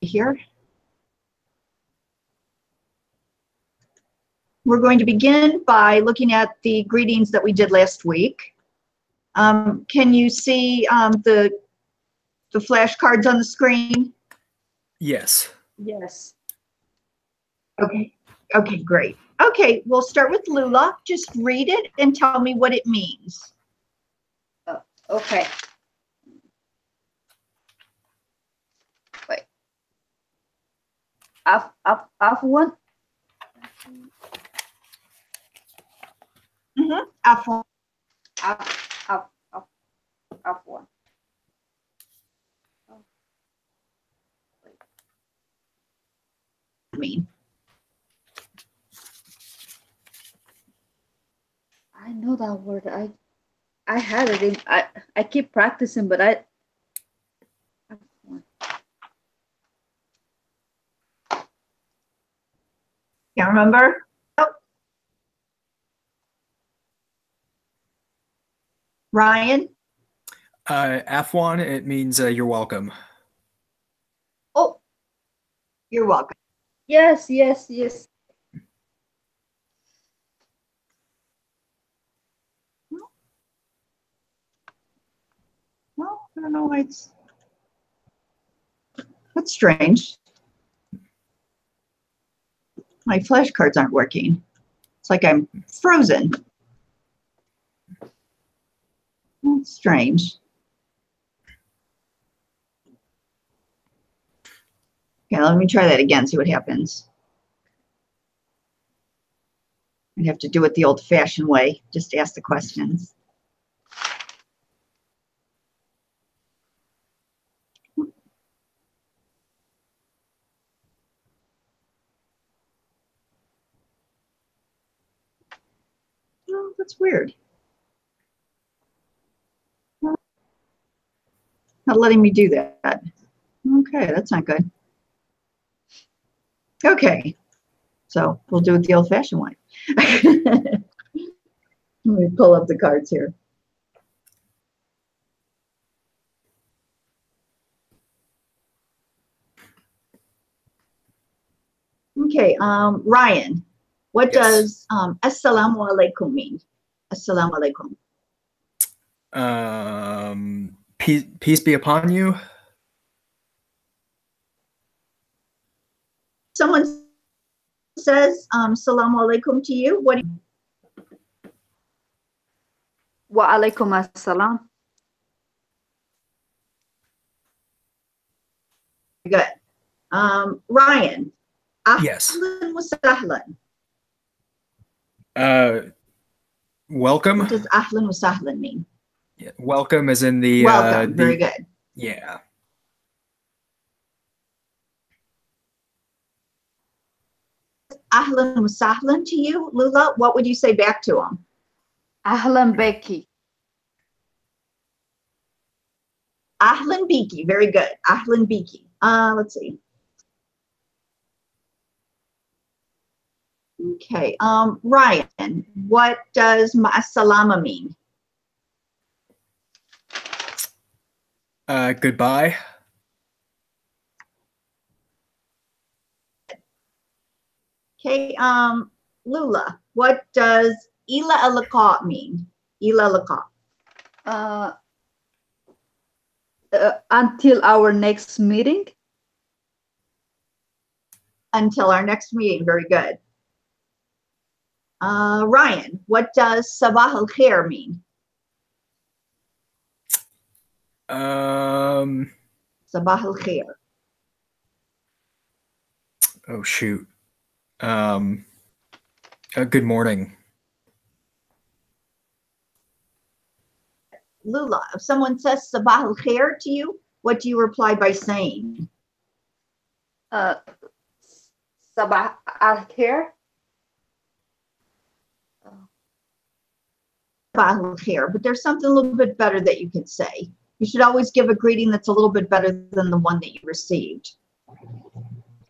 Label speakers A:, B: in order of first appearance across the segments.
A: here. We're going to begin by looking at the greetings that we did last week. Can you see the flashcards on the screen?
B: Yes.
C: Yes.
A: Okay. Okay, great. Okay, we'll start with Lula. Just read it and tell me what it means.
C: Okay. Wait. Afwan.
A: Afwan.
C: Afwan.
A: Mean.
C: I know that word. I had it in. I keep practicing, but I.
A: Can't remember? Oh. Ryan?
B: Afwan, it means you're welcome.
A: Oh, you're welcome.
C: Yes, yes, yes.
A: Well, I don't know why it's... That's strange. My flashcards aren't working. It's like I'm frozen. That's strange. Okay, let me try that again, see what happens. I'd have to do it the old-fashioned way, just ask the questions. Oh, that's weird. Not letting me do that. Okay, that's not good. Okay, so we'll do it the old-fashioned way. Let me pull up the cards here. Okay, Ryan, what does Assalamu alaikum mean? Assalamu alaikum.
B: Peace be upon you.
A: Someone says Assalamu alaikum to you. What do you?
C: Wa alaikum assalam.
A: Good. Ryan.
B: Yes.
A: Ahlan wa sahlan.
B: Welcome.
A: What does ahlan wa sahlan mean?
B: Yeah, welcome as in the
A: welcome. Very good.
B: Yeah.
A: Ahlan wa sahlan to you, Lula. What would you say back to him?
C: Ahlan beki.
A: Ahlan biki. Very good. Ahlan biki. Let's see. Okay. Ryan, what does ma'asalama mean?
B: Goodbye.
A: Okay. Lula, what does ila al-liqa mean? Ila al-liqa.
C: Until our next meeting.
A: Until our next meeting. Very good. Ryan, what does sabah al-khair mean? Sabah al-khair.
B: Oh shoot. Good morning.
A: Lula, if someone says sabah al-khair to you, what do you reply by saying?
C: Sabah al-khair.
A: Sabah al-khair, but there's something a little bit better that you could say. You should always give a greeting that's a little bit better than the one that you received.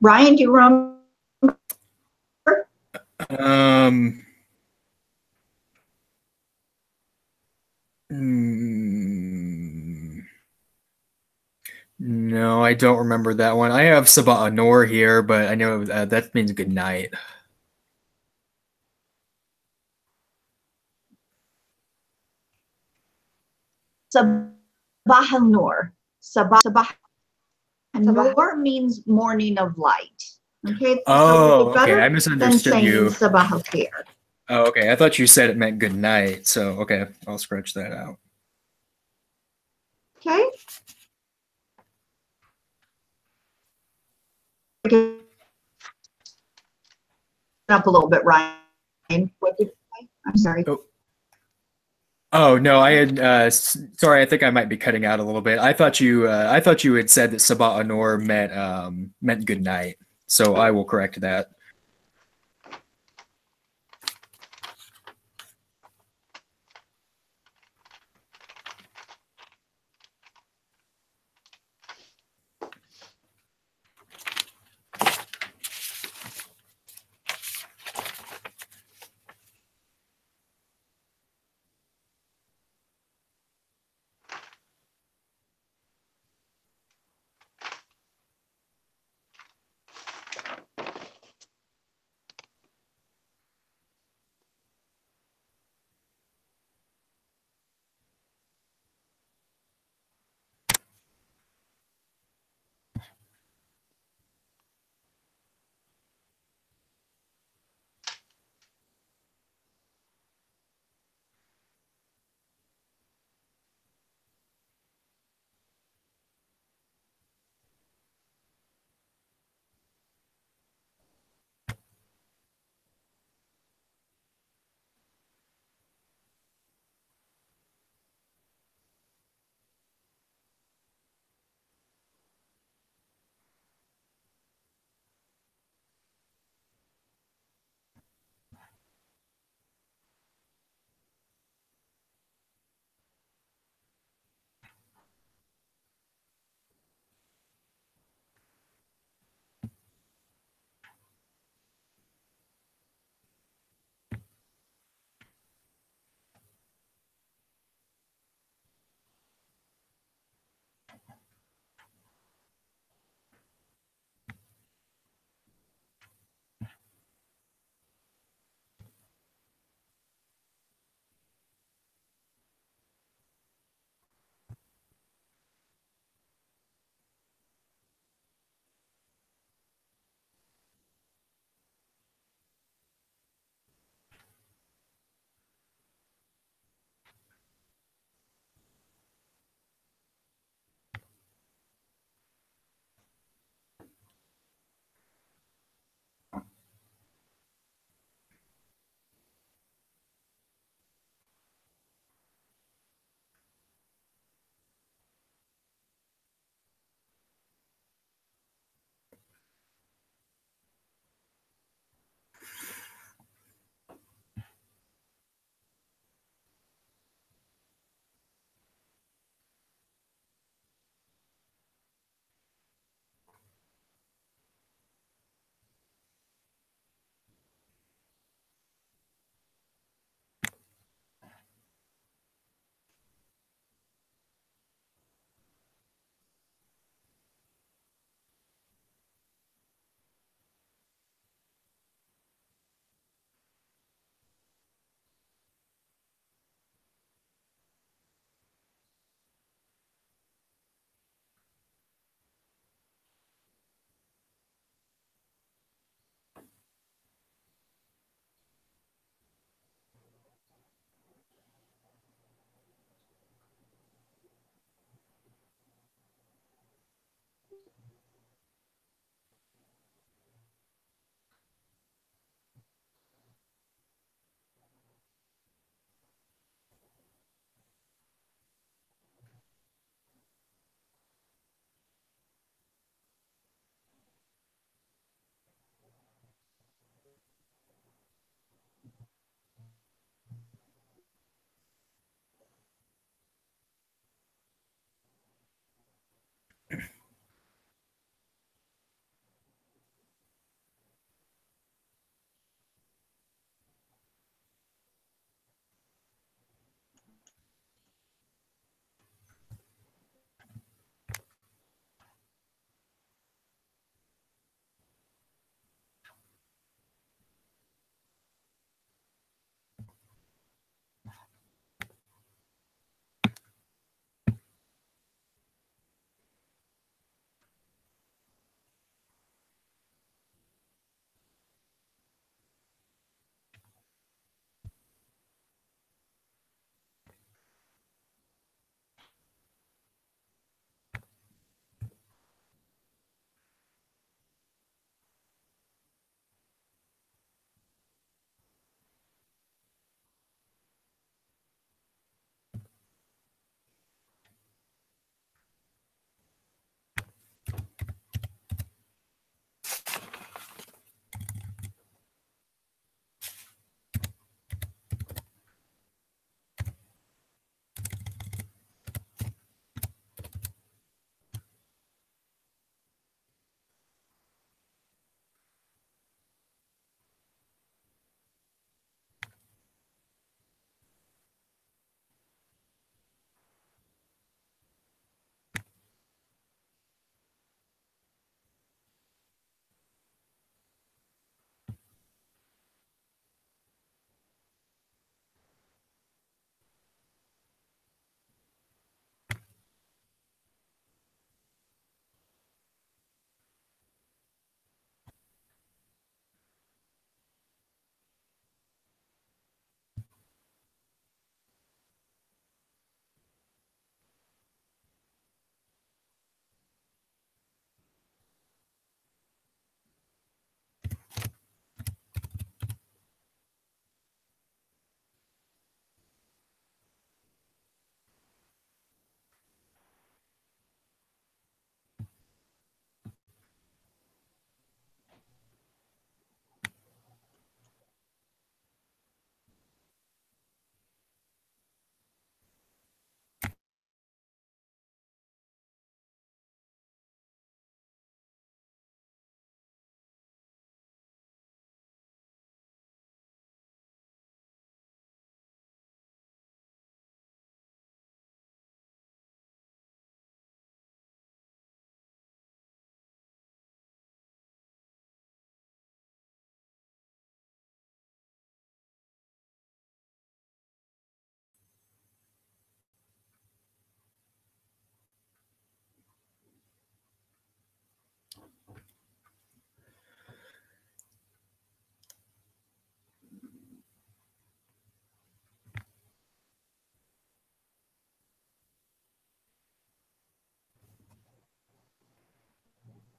A: Ryan, do you remember?
B: No, I don't remember that one. I have Sabah Noor here, but I know that means good night.
A: Sabah al-Nur. Sabah al-Nur means morning of light. Okay, so
B: Oh, okay. I
A: better than
B: misunderstood
A: saying
B: you.
A: Sabah al-Khair.
B: Oh, okay. I thought you said it meant good night. So, okay, I'll scratch that out.
A: Okay. Up a little bit, Ryan. What did you say? I'm sorry.
B: Oh, oh no, I had. Sorry, I think I might be cutting out a little bit. I thought you had said that Sabah Anor meant good night. So I will correct that.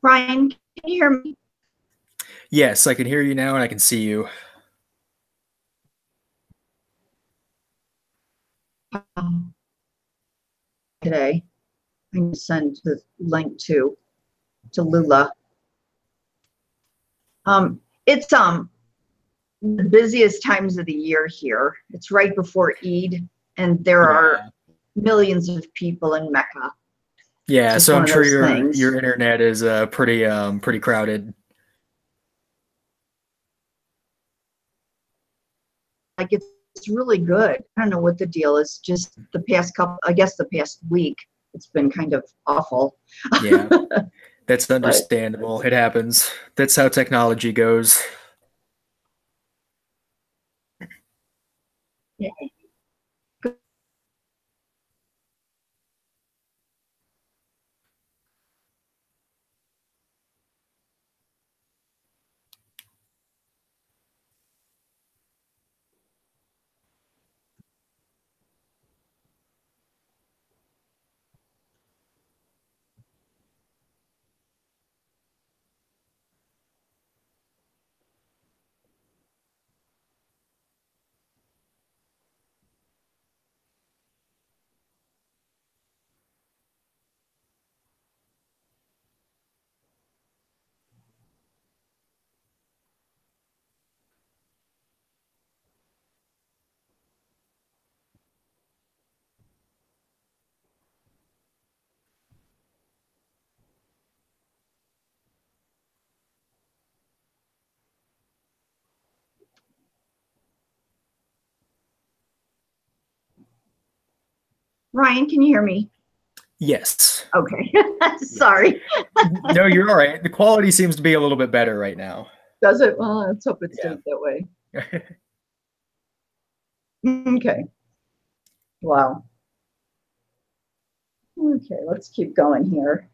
A: Ryan, can you hear me?
B: Yes, I can hear you now and I can see you.
A: Today, I can send the link to Lula. It's the busiest times of the year here. It's right before Eid, and there are millions of people in Mecca.
B: Yeah,
A: Just
B: so
A: one
B: I'm
A: of
B: sure
A: those things.
B: your internet is pretty crowded.
A: Like it's really good. I don't know what the deal is. Just the past couple, I guess the past week, it's been kind of awful.
B: Yeah, that's understandable. It happens. That's how technology goes.
A: Yeah. Ryan, can you hear me?
B: Yes.
A: Okay. Sorry.
B: No, you're all right. The quality seems to be a little bit better right now.
A: Does it? Well, let's hope it stays that way. Okay. Wow. Okay, let's keep going here.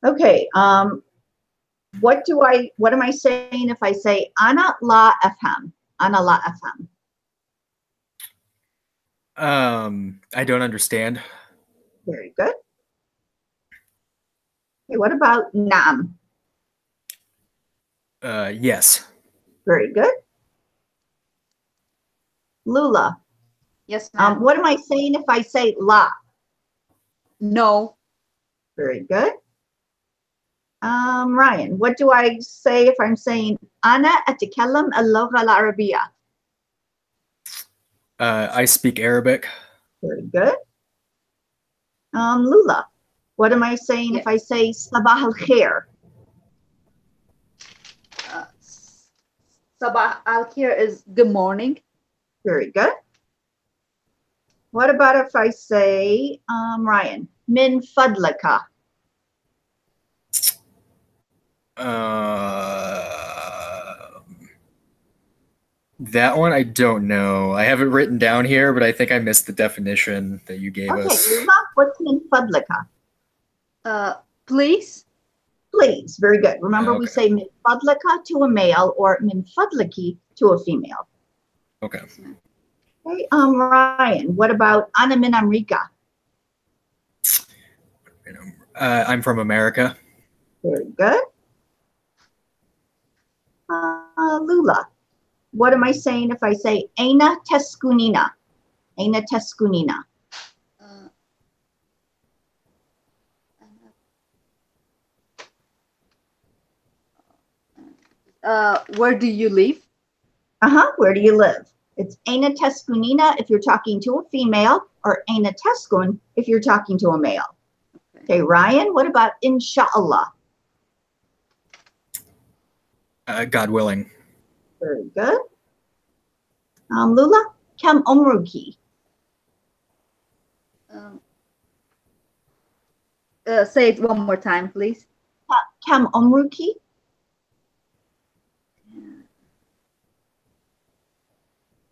A: Okay. What am I saying if I say Ana la afham? Ana la afham.
B: I don't understand.
A: Very good. Okay, what about Naam?
B: Yes.
A: Very good. Lula.
C: Yes, ma'am.
A: What am I saying if I say la?
C: No.
A: Very good. Ryan, what do I say if I'm saying Ana أتكلم اللغة العربية?
B: I speak Arabic.
A: Very good. Lula, what am I saying if I say Sabah al-Khair?
C: Sabah al-Khair is good morning.
A: Very good. What about if I say, Ryan, Min Fadlaka?
B: That one I don't know. I have it written down here, but I think I missed the definition that you gave us.
A: Okay, Lula, what's Min Fadlaka?
C: Please.
A: Please, very good. Remember,
B: Okay.
A: we say Min Fadlaka to a male or Min Fadlaki to a female.
B: Okay.
A: Okay, Ryan, what about Ana Min Amrika?
B: I'm from America.
A: Very good. Lula, what am I saying if I say Aina Teskunina? Aina Teskunina.
C: Where do you live?
A: Where do you live? It's Aina Teskunina if you're talking to a female, or Aina Teskun if you're talking to a male. Okay, Ryan, what about Inshallah?
B: God willing.
A: Very good. Lula, Kam Omruki.
C: Say it one more time, please.
A: Kam Omruki.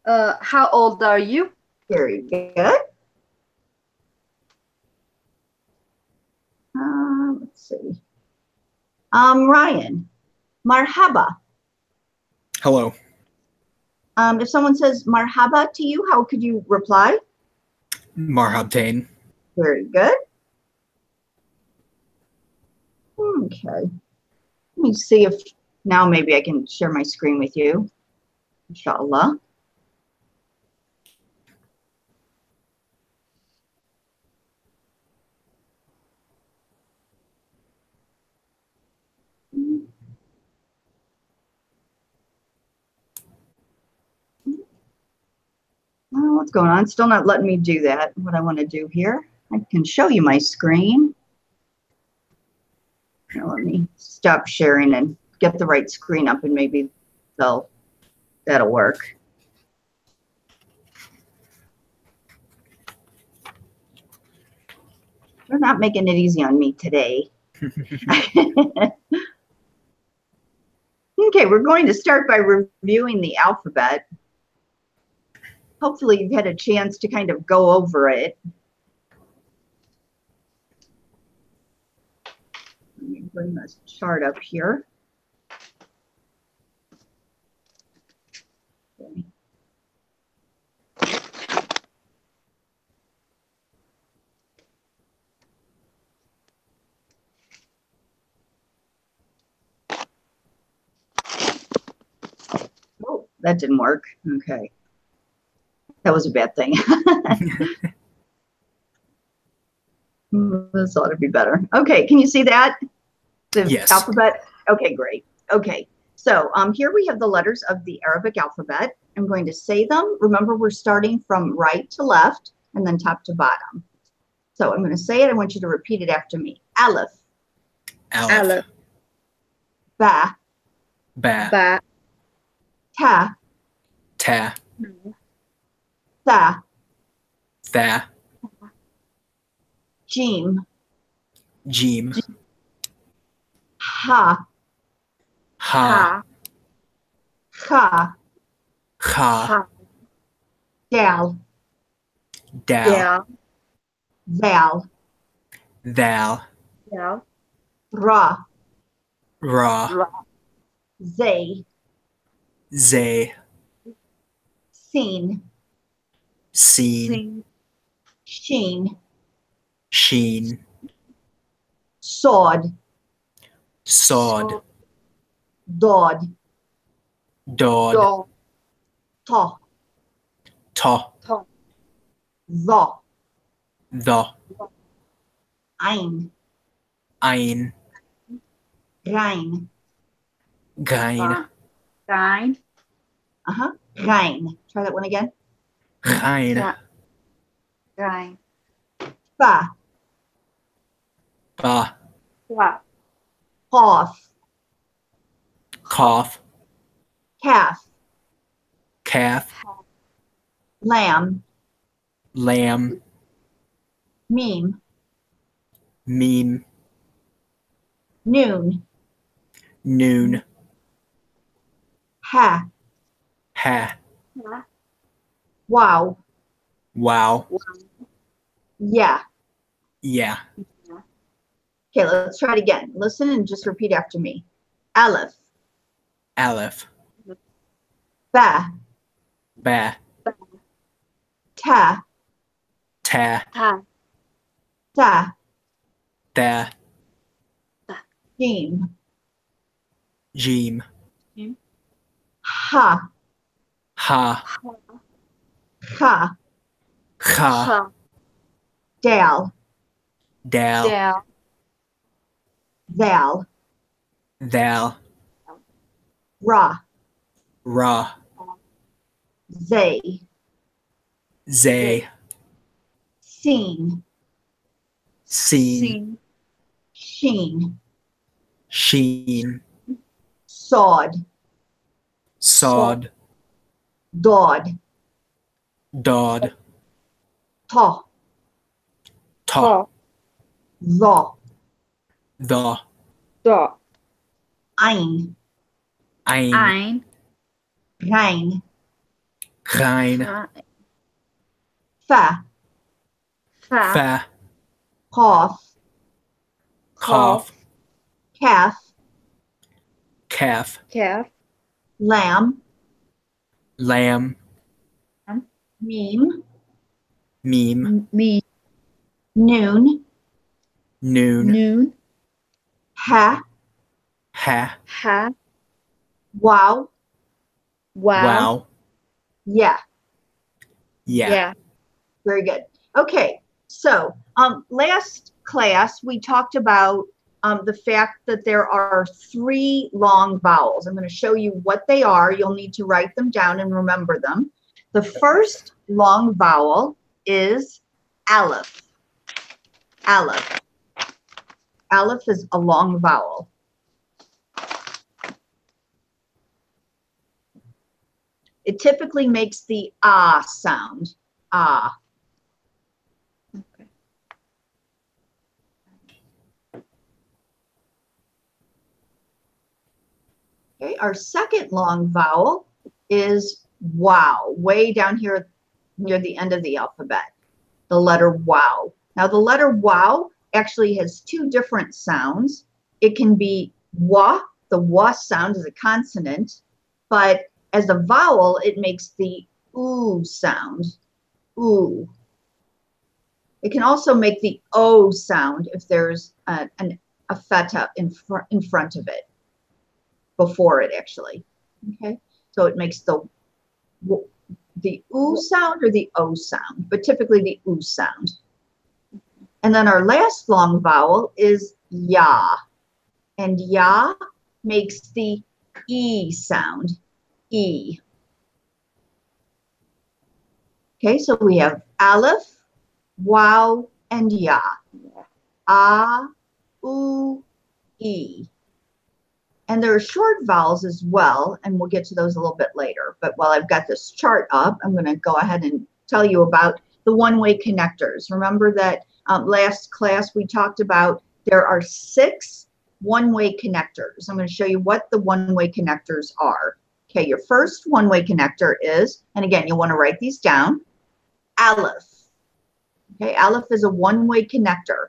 C: How old are you?
A: Very good. Let's see. Ryan, Marhaba.
B: Hello.
A: If someone says Marhaba to you, how could you reply?
B: Marhabtain.
A: Very good. Okay. me see if now maybe I can share my screen with you. Inshallah. What's going on? It's still not letting me do that. What I want to do here, I can show you my screen. Now let me stop sharing and get the right screen up, and maybe that'll work. They're not making it easy on me today. Okay, we're going to start by reviewing the alphabet. Hopefully you've had a chance to kind of go over it. Let me bring this chart up here. Okay. Oh, that didn't work. Okay. That was a bad thing. This ought to be better. Okay, can you see that? The
B: Yes.
A: alphabet? Okay, great. Okay, so here we have the letters of the Arabic alphabet. I'm going to say them. Remember, we're starting from right to left and then top to bottom. So I'm going to say it. I want you to repeat it after me. Aleph.
B: Aleph.
A: Ba.
B: Ba.
C: Ba.
A: Ta.
B: Ta.
A: Tha.
B: Tha.
A: Jim.
B: Jim.
A: Ha.
B: Ha.
A: Kha.
B: Kha.
A: Dal.
B: Dal.
C: Dal.
A: Val.
B: Thal.
C: Dal.
A: Ra.
B: Ra.
C: Ra.
A: Zay.
B: Zay.
A: Seen.
B: Seen.
C: Sing.
A: Sheen.
B: Sheen.
A: Sod.
B: Sod.
A: Dod.
B: Dod.
C: Dog.
A: Ta.
B: Ta.
C: Top.
A: Tha.
B: The.
A: Ein.
B: Ein.
A: Rein.
B: Gein.
C: Gine.
A: Rein. Try that one again.
B: Gein.
C: Gine.
A: Fa.
B: Ba.
C: Wa.
A: Hoff.
B: Cough.
A: Calf.
B: Calf.
A: Lamb.
B: Lamb.
A: Meme.
B: Meme.
A: Noon.
B: Noon.
A: Ha.
B: Ha.
A: Wow.
B: Wow.
A: Yeah.
B: Yeah.
A: Okay, let's try it again. Listen and just repeat after me. Aleph.
B: Aleph.
A: Ba.
B: Ba.
A: Ta.
B: Ta.
C: Ta.
A: Tha.
B: Tha.
A: Jim.
B: Jim.
A: Ha.
B: Ha.
A: Kha.
B: Kha.
C: Ha.
A: Dal.
B: Dal.
C: Dal.
A: Val.
B: Thal.
A: Ra.
B: Ra.
A: Zay.
B: Zay.
A: Seen.
B: Seen.
C: Sing.
A: Sheen.
B: Sheen.
A: Sod.
B: Sod.
A: Dod.
B: Dod.
A: Ta.
B: Ta.
C: Ta.
A: Tha.
B: The.
C: Da.
A: Ein.
B: Ein.
C: Ein.
A: Rein.
B: Rein.
A: Fa.
C: Fa.
B: Fa.
A: Hoff.
B: Cough.
A: Calf.
B: Calf.
C: Calf.
A: Lamb.
B: Lamb.
A: Meme.
B: Meme.
C: Me.
A: Noon.
B: Noon.
C: Noon.
A: Ha.
B: Ha.
C: Ha.
A: Wow.
C: Wow.
B: Wow.
A: Yeah.
B: Yeah.
C: Yeah.
A: Very good. Okay. So last class, we talked about the fact that there are 3 long vowels. I'm going to show you what they are. You'll need to write them down and remember them. The first long vowel is aleph. Aleph. Aleph is a long vowel. It typically makes the ah sound. Ah.
C: Okay.
A: Okay, our second long vowel is wow, way down here near the end of the alphabet, the letter wow. Now the letter wow actually has 2 different sounds. It can be wa, the wa sound is a consonant, but as a vowel, it makes the oo sound, oo. It can also make the o sound if there's a feta in front of it, before it actually. Okay, so it makes the oo sound or the o sound, but typically the oo sound. And then our last long vowel is ya, and ya makes the e sound, e. Okay, so we have aleph, wow, and ya. Ah, oo, e. And there are short vowels as well, and we'll get to those a little bit later. But while I've got this chart up, I'm going to go ahead and tell you about the one-way connectors. Remember that last class we talked about there are 6 one-way connectors. I'm going to show you what the one-way connectors are. Okay, your first one-way connector is, and again, you'll want to write these down, aleph. Okay, aleph is a one-way connector.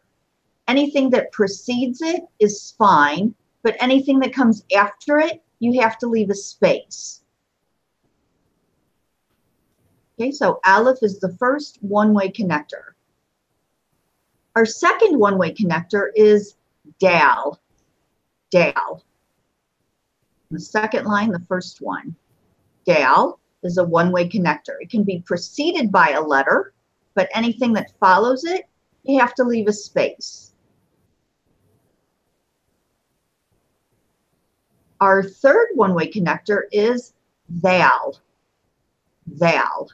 A: Anything that precedes it is fine, but anything that comes after it, you have to leave a space. Okay, so aleph is the first one-way connector. Our second one-way connector is dal. Dal. The second line, the first one. Dal is a one-way connector. It can be preceded by a letter, but anything that follows it, you have to leave a space. Our third one-way connector is thal. Thal.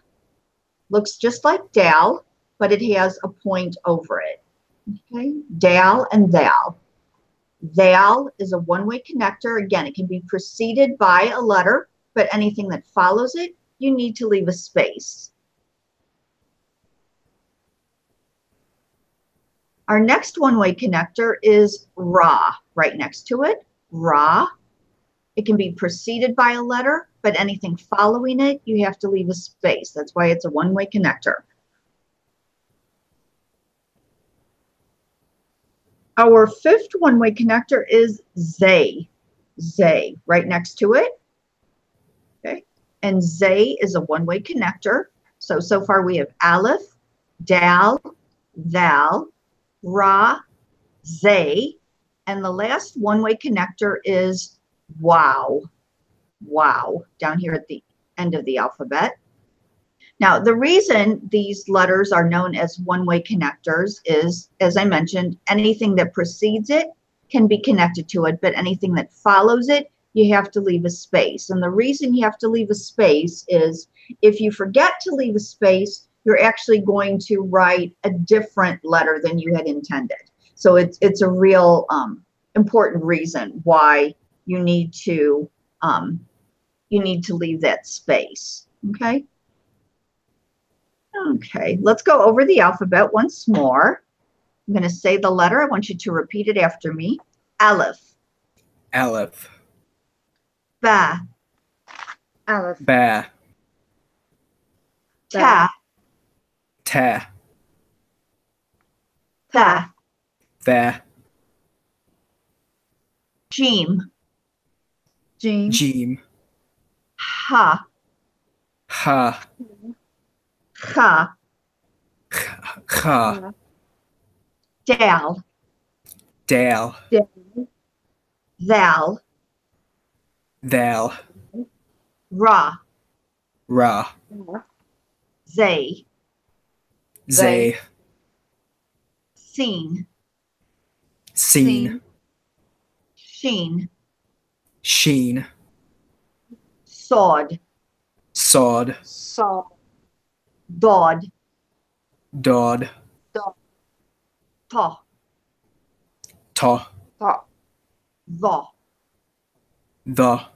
A: Looks just like dal, but it has a point over it. Okay, dal and thal. Thal is a one-way connector. Again, it can be preceded by a letter, but anything that follows it, you need to leave a space. Our next one-way connector is ra, right next to it, ra. It can be preceded by a letter, but anything following it, you have to leave a space. That's why it's a one-way connector. Our fifth one-way connector is zay. Zay, right next to it. Okay, and zay is a one-way connector. So far we have aleph, dal, thal, ra, zay, and the last one-way connector is wow. Wow, down here at the end of the alphabet. Now, the reason these letters are known as one-way connectors is, as I mentioned, anything that precedes it can be connected to it, but anything that follows it, you have to leave a space. And the reason you have to leave a space is if you forget to leave a space, you're actually going to write a different letter than you had intended. So it's a real important reason why you need to leave that space. Okay. Okay, let's go over the alphabet once more. I'm going to say the letter. I want you to repeat it after me. Aleph.
B: Aleph.
A: Ba.
C: Aleph.
B: Ba.
A: Ta.
B: Ta.
A: Tha.
B: Tha.
A: Jim.
C: Jim.
B: Jim.
A: Ha.
B: Ha.
A: Cha.
B: Cha.
A: Dal.
B: Dal.
C: Dal.
A: thal,
B: thal,
A: ra,
B: ra,
A: zay,
B: zay,
A: seen,
B: seen,
A: sheen,
B: sheen,
A: sawed,
B: sawed,
A: dawed,
B: dawed,
A: ta,
B: ta,
A: the,
B: the,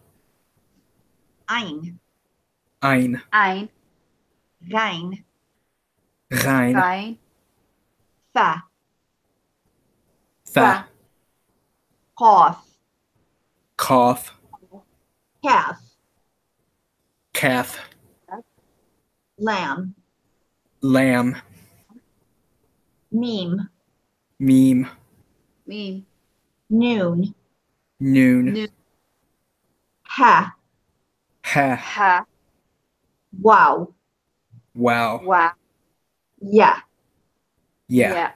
A: ein,
B: ein,
A: rein,
B: rein,
A: fa,
B: fa,
A: cough,
B: cough,
A: calf,
B: calf,
A: lamb,
B: lamb,
A: meme,
B: meme,
A: noon,
B: noon,
A: ha,
B: ha,
A: wow,
B: wow,
A: yeah.
B: yeah,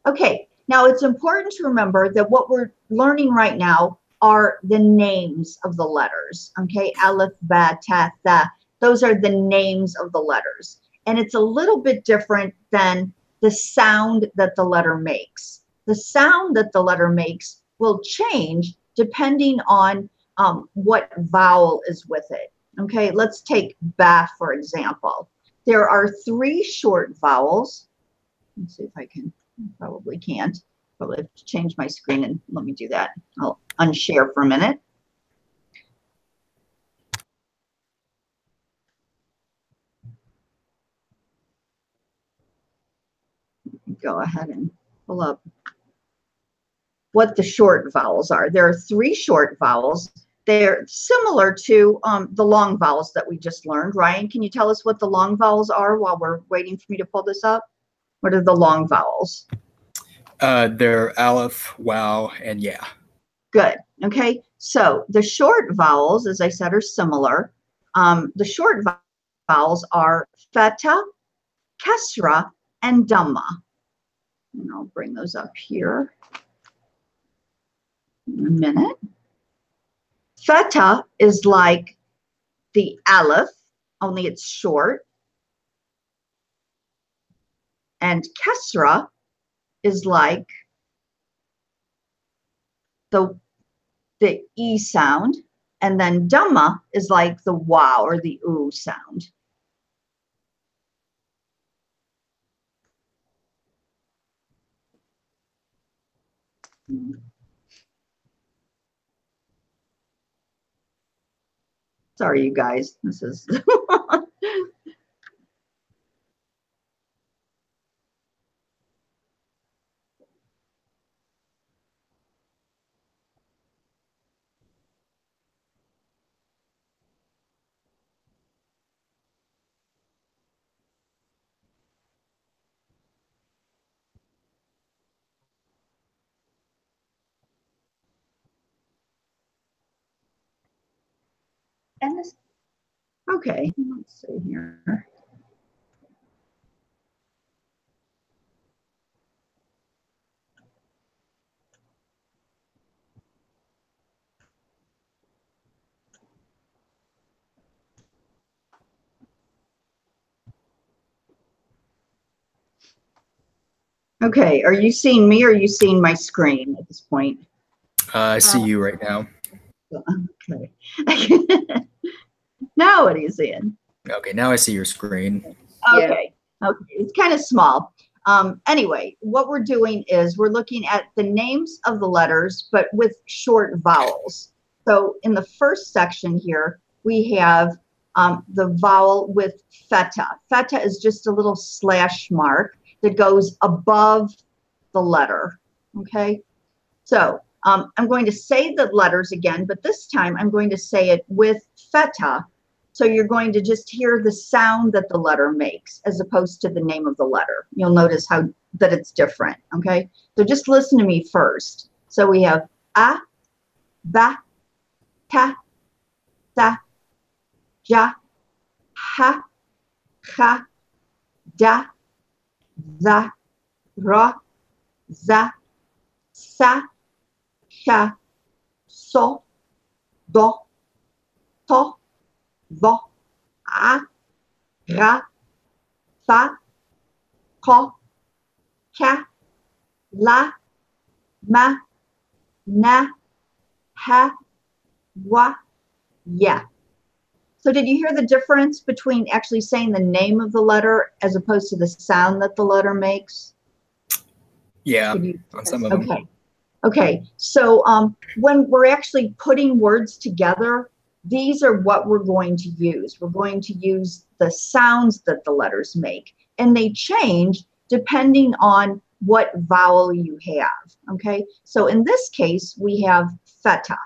A: Okay, now it's important to remember that what we're learning right now are the names of the letters. Okay, aleph, ba, ta, tha. Those are the names of the letters. And it's a little bit different than the sound that the letter makes. The sound that the letter makes will change depending on what vowel is with it. Okay, let's take ba, for example. There are 3 short vowels. Let's see if I can. Probably can't. Probably have to change my screen and let me do that. I'll unshare for a minute. Go ahead and pull up what the short vowels are. There are 3 short vowels. They're similar to the long vowels that we just learned. Ryan, can you tell us what the long vowels are while we're waiting for me to pull this up? What are the long vowels?
B: they're aleph, wow, and yeah.
A: Good. Okay. So the short vowels, as I said, are similar. The short vowels are feta, kesra, and dhamma. And I'll bring those up here in a minute. Feta is like the aleph, only it's short. And kesra is like the E sound. And then dhamma is like the wow or the oo sound. Sorry, you guys. This is and this. Okay, let's see here. Okay, are you seeing me or are you seeing my screen at this point?
B: I see you right now.
A: Okay. Now what are you seeing?
B: Okay, now I see your screen.
A: Okay. Okay, it's kind of small. Anyway, what we're doing is we're looking at the names of the letters, but with short vowels. So in the first section here, we have the vowel with feta. Feta is just a little slash mark that goes above the letter. Okay, so I'm going to say the letters again, but this time I'm going to say it with feta. So you're going to just hear the sound that the letter makes as opposed to the name of the letter. You'll notice how that it's different, okay? So just listen to me first. So we have a, ba, ta, sa, ja, ha, cha, da, za, ra, za, sa, sha, so, do, to, vo, a, ra, fa, ko, ka, la, ma, na, ha, wa, ya. So did you hear the difference between actually saying the name of the letter as opposed to the sound that the letter makes?
B: Yeah,
A: You,
B: on some of them.
A: okay. Okay, so when we're actually putting words together, these are what we're going to use. We're going to use the sounds that the letters make, and they change depending on what vowel you have, okay? So in this case, we have feta,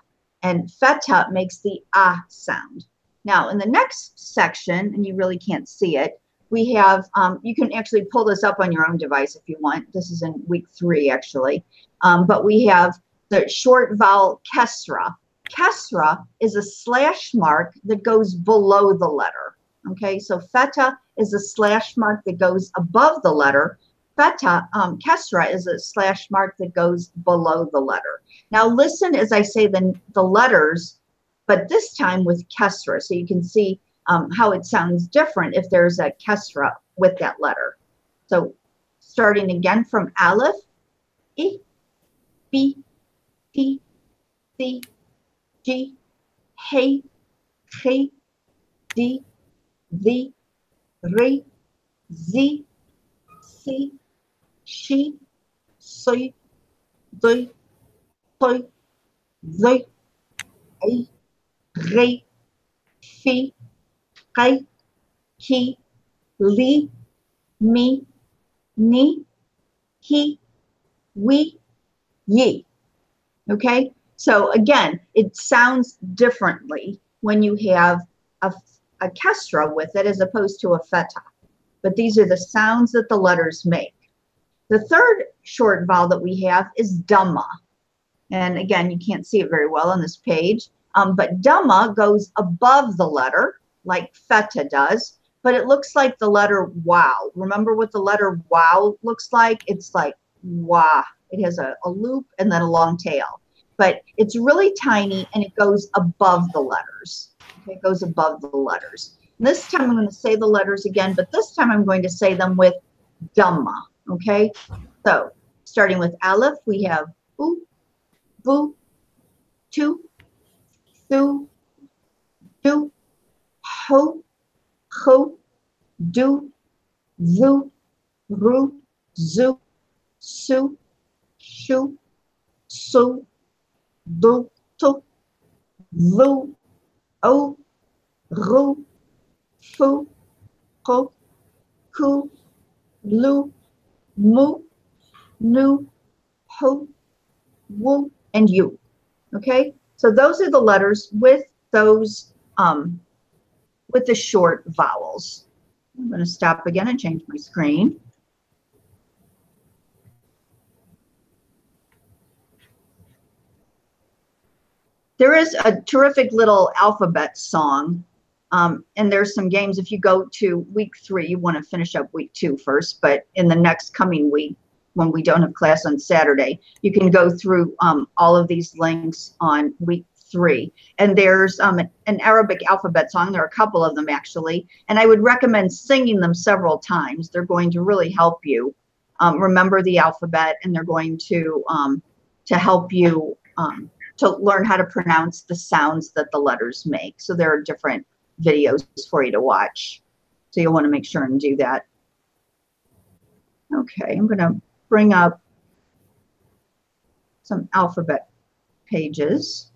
A: and feta makes the ah sound. Now, in the next section, and you really can't see it, we have, you can actually pull this up on your own device if you want. This is in week 3, actually. But we have the short vowel kesra. Kesra is a slash mark that goes below the letter. Okay, so feta is a slash mark that goes above the letter. Feta, kesra is a slash mark that goes below the letter. Now listen as I say the letters, but this time with kesra, so you can see how it sounds different if there's a kesra with that letter. So starting again from aleph, I, B, T, C, G, H, G, D, V, R, Z, C, Sh, Si, D, T, Z, A, R, Fi, Q, Ki, Li, Mi, Ni, Hi, Wi, Yi. Okay, so again, it sounds differently when you have a kesra with it as opposed to a feta. But these are the sounds that the letters make. The third short vowel that we have is dhamma. And again, you can't see it very well on this page, but dhamma goes above the letter like feta does, but it looks like the letter wow. Remember what the letter wow looks like? It's like wah. It has a loop and then a long tail, but it's really tiny and it goes above the letters. Okay, it goes above the letters. And this time I'm going to say the letters again, but this time I'm going to say them with dhamma. Okay, so starting with aleph, we have oo, boo, tu, thu, do, ho, ho, do, zu, ru, zu, su, shu, su, du, tu, vu, o, ru, fu, ko, ku, lu, mu, nu, ho, wu, and you. Okay, so those are the letters with those with the short vowels. I'm going to stop again and change my screen. There is a terrific little alphabet song, and there's some games. If you go to week 3, you want to finish up week 2 first, but in the next coming week, when we don't have class on Saturday, you can go through all of these links on week 3. And there's an Arabic alphabet song. There are a couple of them, actually, and I would recommend singing them several times. They're going to really help you remember the alphabet, and they're going to help you to learn how to pronounce the sounds that the letters make. So there are different videos for you to watch. So you'll want to make sure and do that. Okay, I'm going to bring up some alphabet pages.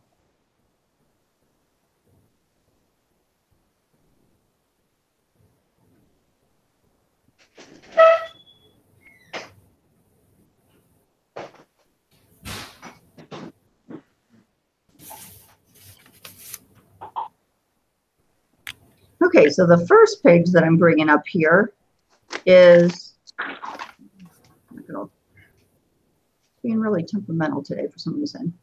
A: Okay, so the first page that I'm bringing up here is being really temperamental today for some reason.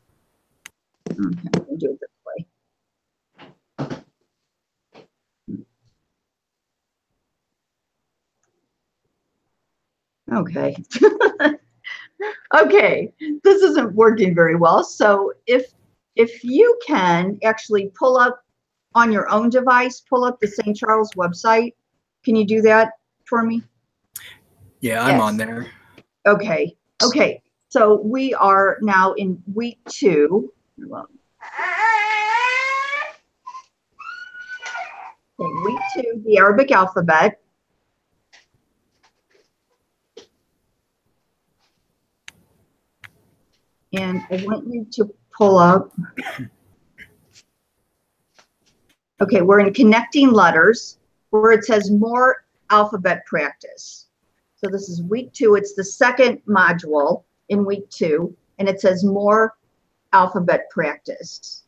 A: Okay, I'm going to do it this way. Okay. Okay, this isn't working very well. So if if you can actually pull up on your own device, pull up the St. Charles website. Can you do that for me?
B: Yeah, I'm
C: Yes.
B: on there.
A: Okay. Okay. So we are now in week 2. Okay, week 2, the Arabic alphabet. And I want you to pull up. Okay, we're in connecting letters where it says more alphabet practice. So this is week 2. It's the second module in week 2, and it says more alphabet practice.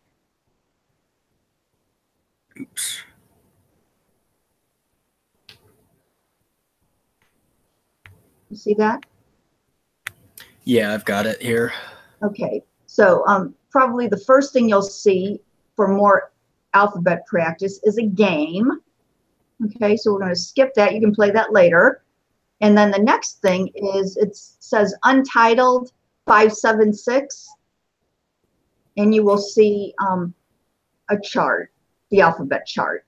B: Oops.
A: You see that?
B: Yeah, I've got it here.
A: Okay, so probably the first thing you'll see for more alphabet practice is a game. Okay, so we're going to skip that. You can play that later. And then the next thing is it says Untitled 576, and you will see a chart, the alphabet chart,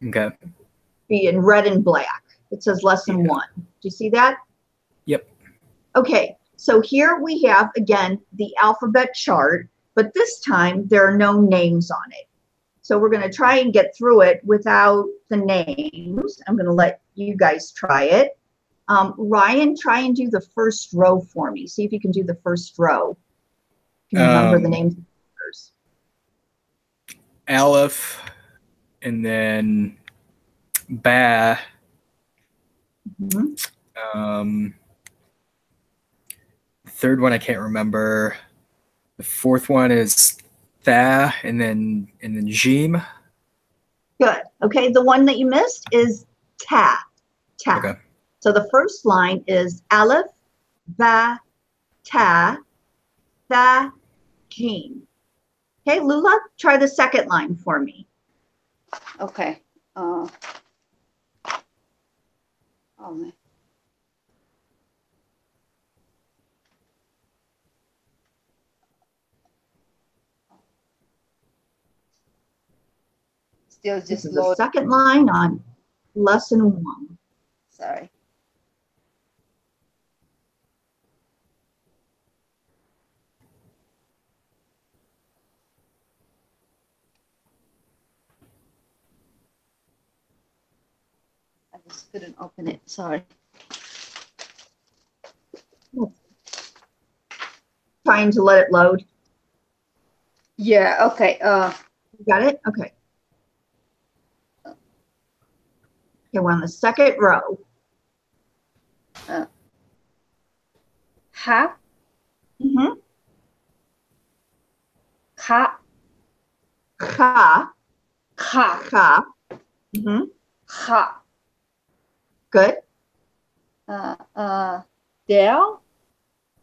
B: Okay.
A: be in red and black. It says lesson 1. Do you see that?
B: Yep.
A: Okay, so here we have, again, the alphabet chart, but this time there are no names on it. So we're going to try and get through it without the names. I'm going to let you guys try it. Ryan, try and do the first row for me. See if you can do the first row. Can you remember the names of the letters?
B: Aleph, and then Ba.
A: Mhm.
B: Third one I can't remember. The fourth one is Tha, and then Jim.
A: Good. Okay, the one that you missed is Ta. Ta.
B: Okay.
A: So the first line is Aleph, Ba, Ta, Tha, Jim. Okay, Lula, try the second line for me.
C: Okay. Oh man. Still
A: This
C: just
A: is the
C: load.
A: second line on lesson 1.
C: Sorry. I just couldn't open it. Sorry.
A: Trying to let it load.
C: Yeah. Okay.
A: You got it? Okay. Okay, we're on the second row.
C: Ha.
A: Mm-hmm.
C: Ka.
A: Ka.
C: Ka.
A: Ka. Mm-hmm.
C: Ha.
A: Good.
C: Del.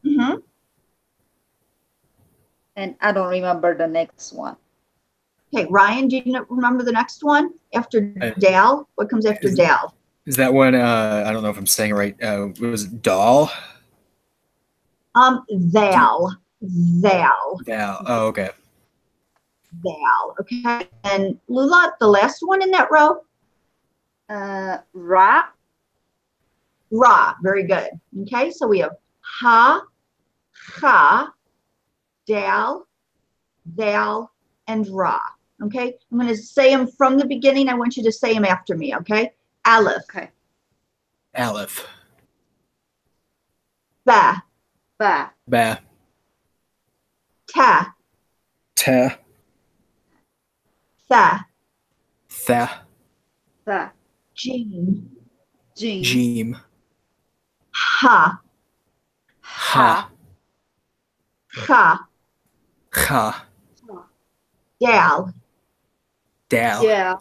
A: Mm-hmm.
C: And I don't remember the next one.
A: Okay, Ryan, do you remember the next one after
B: I-
A: Dal? What comes after Dal?
B: Is that one? I don't know if I'm saying it right. Was it Doll?
A: Thal. Thal.
B: Val. Oh, okay.
A: Thal. Okay. And Lula, the last one in that row?
C: Ra.
A: Ra. Very good. Okay, so we have Ha, Ha, Dal, Thal, and Ra. Okay, I'm going to say them from the beginning. I want you to say them after me. Okay, Aleph,
C: Okay.
B: Aleph.
A: Ba,
C: Ba.
B: Ba.
A: Ta,
B: Ta.
A: Tha,
B: Tha.
C: Ba.
A: Jim,
C: Jin.
B: Jim.
A: Ha,
B: Ha.
A: Cha,
B: Ha.
A: Dal,
B: Dal.
C: Yeah.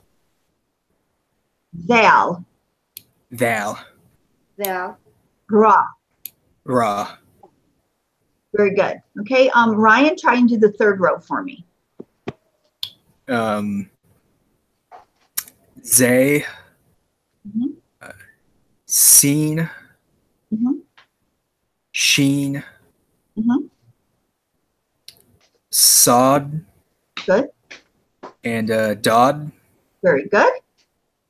A: Thal,
B: Thal.
C: Del.
A: Ra.
B: Ra.
A: Very good. Okay, Ryan, try and do the third row for me.
B: Zay.
A: Mhm.
B: Seen.
A: Mhm.
B: Sheen.
A: Mhm.
B: Sod.
A: Good.
B: And Dodd.
A: Very good.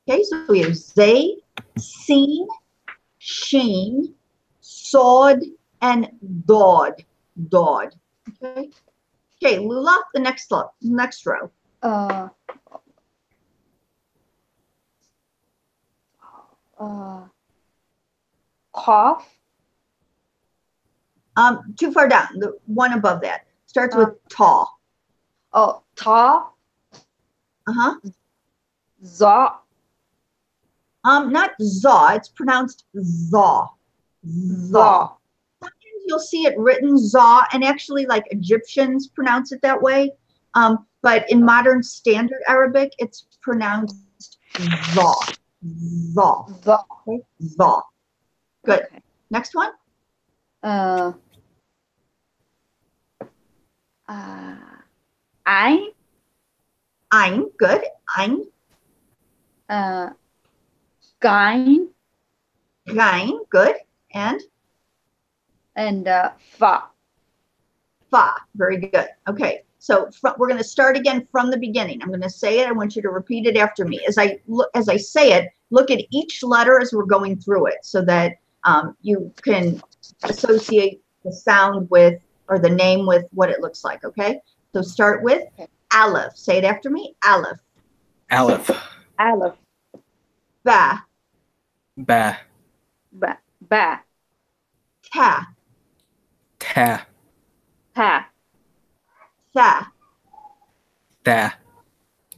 A: Okay, so we have Zay, Seen, Sheen, Sawed, and Dawed. Dawed. Okay. Okay, Lula, the next row.
C: Uh, Cough.
A: Too far down. The one above that starts with taw.
C: Oh, Ta.
A: Uh-huh.
C: Za.
A: Not zaw. It's pronounced zaw. Zaw. Sometimes you'll see it written zaw, and actually, like Egyptians pronounce it that way. But in modern standard Arabic, it's pronounced zaw. Zaw.
C: Za.
A: Okay? Zaw. Good.
C: Okay.
A: Next one.
C: Ein.
A: Ein. Good. Ein.
C: Gein.
A: Gein. Good. And
C: Fa.
A: fa. Very good. Okay. So we're going to start again from the beginning. I'm going to say it. I want you to repeat it after me. As I say it, look at each letter as we're going through it, so that you can associate the sound with, or the name with, what it looks like. Okay. So start with Aleph. Say it after me. Aleph.
B: Aleph.
C: Aleph.
A: Ba.
B: Ba.
C: Ba. Ba.
A: Ta.
B: Ta.
C: Ta.
A: Tha.
B: Tha.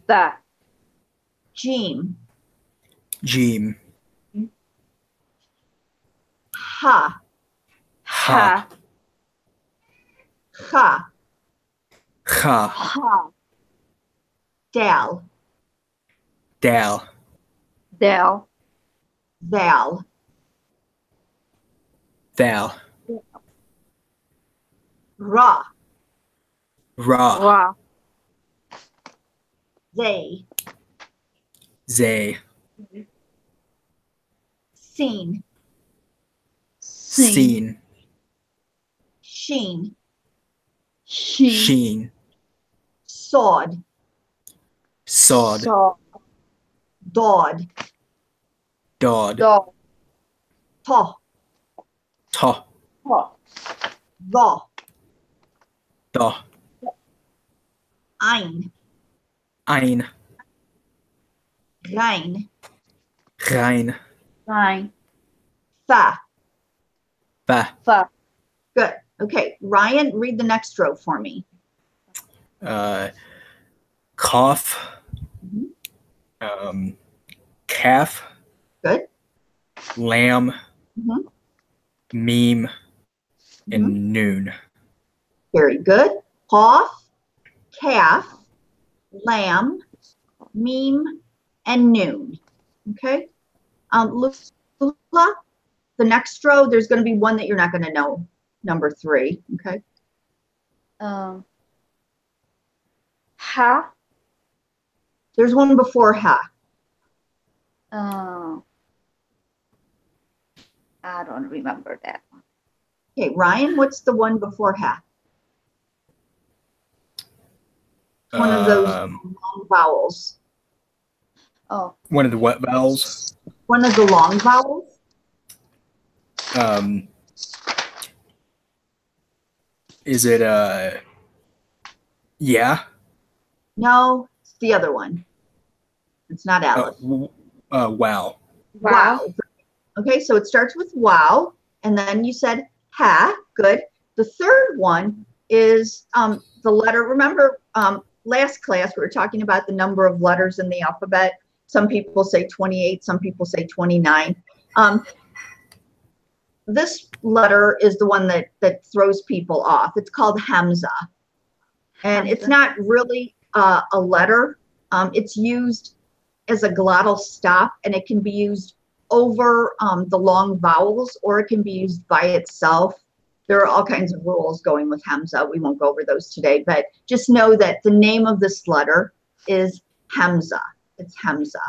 C: Tha.
A: Jim.
B: Jim.
A: Ha.
B: Ha.
A: Ha.
B: Ha.
C: Ha.
A: Dal.
B: Dal.
C: Del.
A: Val.
B: Thal.
A: Ra.
B: Ra.
C: Ra.
A: They.
B: Zay.
A: Seen.
B: Seen.
A: Sheen.
C: Sheen.
B: Sheen.
A: Sawed.
B: Sawed.
C: Saw.
A: Dawed.
B: Dawed.
C: Dog.
A: Ta.
B: Ta.
C: Ha.
A: Tha.
B: Da.
A: Ein.
B: Ein.
A: Rein.
B: Rein.
C: Nine.
A: Fa.
B: Fa.
C: Fa.
A: Good. Okay. Ryan, read the next row for me.
B: Cough. Calf.
A: Good.
B: Lamb.
A: Mhm.
B: Meme. And noon.
A: Very good. Cough, calf, lamb, meme, and noon. Okay. Lula, the next row, there's going to be one that you're not going to know. Number 3. Okay.
C: Ha.
A: There's one before ha.
C: I don't remember that one.
A: Okay, Ryan, what's the one before ha? One of those long vowels.
C: Oh.
B: One of the what vowels?
A: One of the long vowels.
B: Is it yeah?
A: No, it's the other one. It's not Aleph.
B: Wow.
A: Wow. Okay, so it starts with wow, and then you said ha. Good. The third one is the letter. Remember, last class we were talking about the number of letters in the alphabet. Some people say 28, some people say 29. This letter is the one that throws people off. It's called Hamza. And it's not really a letter. It's used as a glottal stop, and it can be used over the long vowels, or it can be used by itself. There are all kinds of rules going with Hamza. We won't go over those today, but just know that the name of this letter is Hamza. It's Hamza.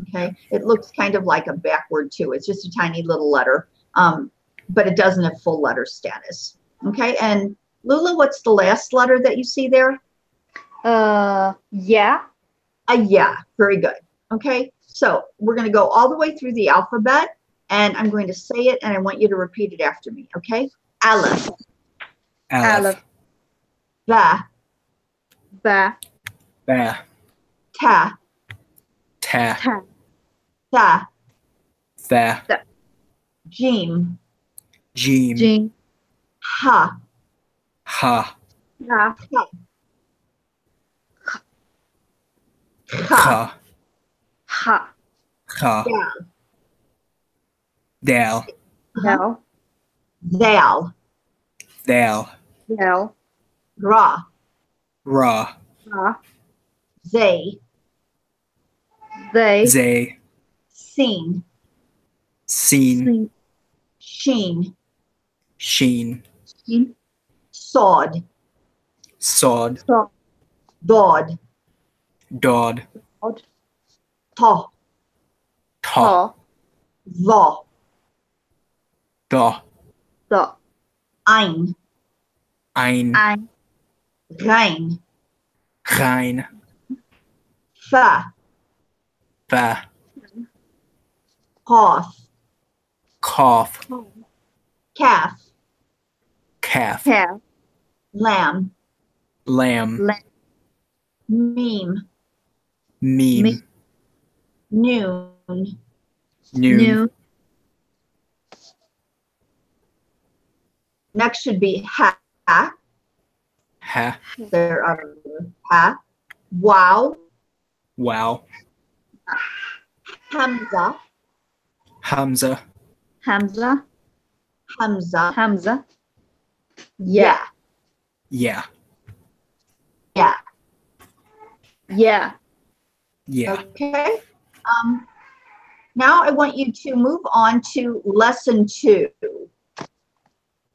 A: Okay. It looks kind of like a backward too. It's just a tiny little letter, but it doesn't have full letter status. Okay. And Lula, what's the last letter that you see there?
C: Yeah.
A: Yeah, very good. Okay, so we're going to go all the way through the alphabet, and I'm going to say it, and I want you to repeat it after me. Okay, Aleph,
B: Aleph.
A: Ba,
C: Ba.
B: Ba.
A: Ta,
B: Ta.
C: Ta.
A: Tha,
B: Tha.
A: Jim,
B: Jim.
C: Jing.
A: Ha,
B: Ha.
C: Ha.
A: Kha,
B: Kha.
C: Ha.
B: Kha.
A: Dal,
B: Dal.
C: Dal.
A: Zal,
B: Dal.
C: Dal.
A: Ra,
B: Ra.
C: Ra.
A: Zay,
C: They.
B: Zay.
A: Seen,
B: Seen.
C: Sing.
A: Sheen,
B: Sheen.
C: Sing.
A: Sod,
B: Sod.
C: Saw.
A: Dod,
B: Dod.
C: Odd.
A: Ta,
B: Ta.
C: Taw.
A: Va,
B: Da.
C: The.
A: Ein,
B: Ein.
C: Ein.
A: Rein,
B: Rein.
A: Fa,
B: Fa.
A: Hoth,
B: Cough.
A: Calf,
B: Calf.
C: Calf.
A: Lamb,
B: Lamb.
C: Lamb.
A: Meme,
B: Meme.
C: Me.
A: Noon,
B: Noon.
C: New.
A: next should be Ha,
B: Ha.
A: they're out of order. Ha, Wow,
B: Wow.
A: Hamza,
B: Hamza.
C: Hamza.
A: Hamza,
C: Hamza. Yeah.
A: Yeah,
B: Yeah.
A: Yeah.
C: Yeah.
B: Yeah.
A: Okay. Now I want you to move on to lesson 2.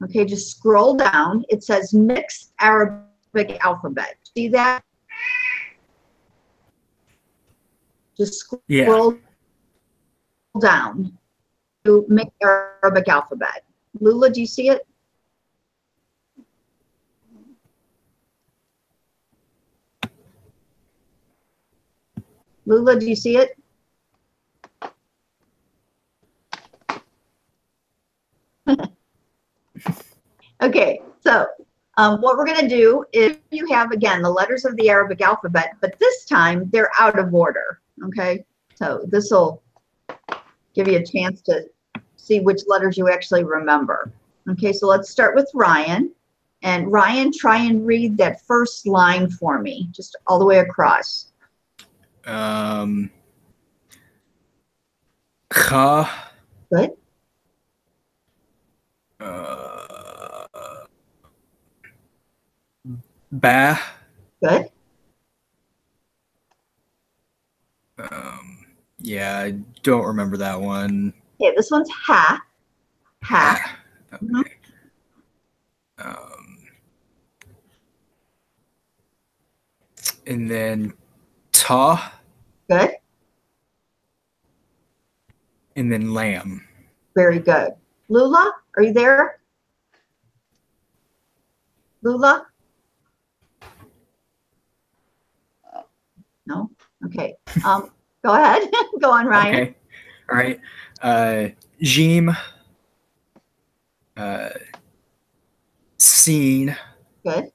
A: Okay, just scroll down. It says mixed Arabic alphabet. See that? Just
B: Yeah.
A: scroll down to mixed Arabic alphabet. Lula, do you see it? Lula, do you see it? Okay, so what we're going to do is you have, again, the letters of the Arabic alphabet, but this time they're out of order, okay? So this will give you a chance to see which letters you actually remember. Okay, so let's start with Ryan. And Ryan, try and read that first line for me, just all the way across.
B: Kha.
A: Good.
B: Ba.
A: Good.
B: Yeah, I don't remember that one.
A: Okay, this one's Ha. Ha.
B: Okay. And then ta,
A: Good.
B: and then lamb.
A: Very good. Lula, are you there? Lula? No? Okay. Go ahead. Go on, Ryan.
B: Okay. All right. Jim. Seen.
A: Good.